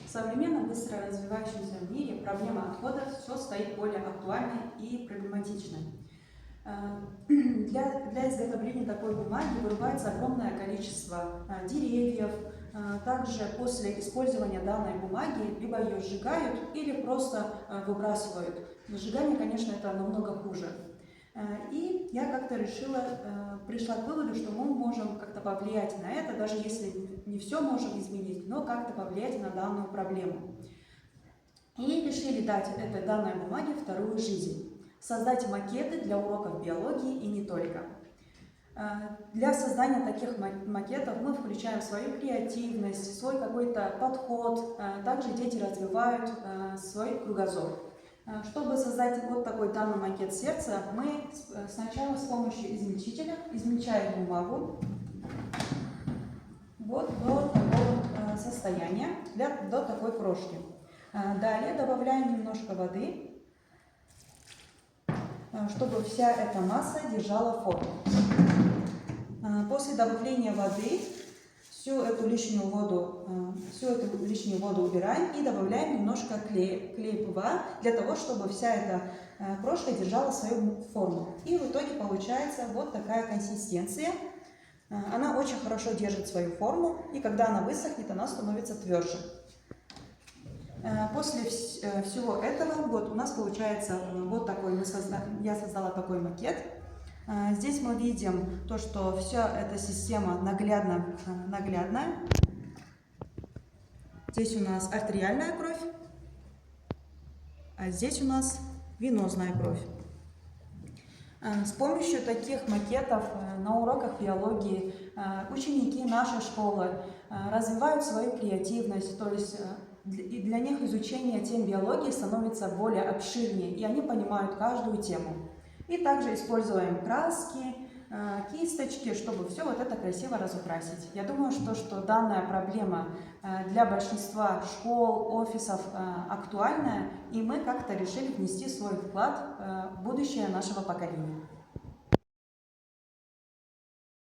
В современном быстро развивающемся мире проблема отходов все стоит более актуальной и проблематичной. Для изготовления такой бумаги вырубается огромное количество деревьев. Также после использования данной бумаги либо ее сжигают или просто выбрасывают. Сжигание, конечно, это намного хуже. И я как-то пришла к выводу, что мы можем как-то повлиять на это, даже если не все можем изменить, но как-то повлиять на данную проблему. И решили дать этой данной бумаге вторую жизнь. Создать макеты для уроков биологии и не только. Для создания таких макетов мы включаем свою креативность, свой какой-то подход. Также дети развивают свой кругозор. Чтобы создать вот такой данный макет сердца, мы сначала с помощью измельчителя измельчаем бумагу вот до такого состояния, до такой крошки. Далее добавляем немножко воды, чтобы вся эта масса держала форму. После добавления воды всю эту лишнюю воду убираем и добавляем немножко клей ПВА для того, чтобы вся эта крошка держала свою форму. И в итоге получается вот такая консистенция. Она очень хорошо держит свою форму, и когда она высохнет, она становится тверже. После всего этого вот у нас получается вот такой, я создала такой макет. Здесь мы видим то, что вся эта система наглядная. Здесь у нас артериальная кровь, а здесь у нас венозная кровь. С помощью таких макетов на уроках биологии ученики нашей школы развивают свою креативность, то есть и для них изучение тем биологии становится более обширнее, и они понимают каждую тему. И также используем краски, кисточки, чтобы все вот это красиво разукрасить. Я думаю, что данная проблема для большинства школ, офисов актуальная, и мы как-то решили внести свой вклад в будущее нашего поколения.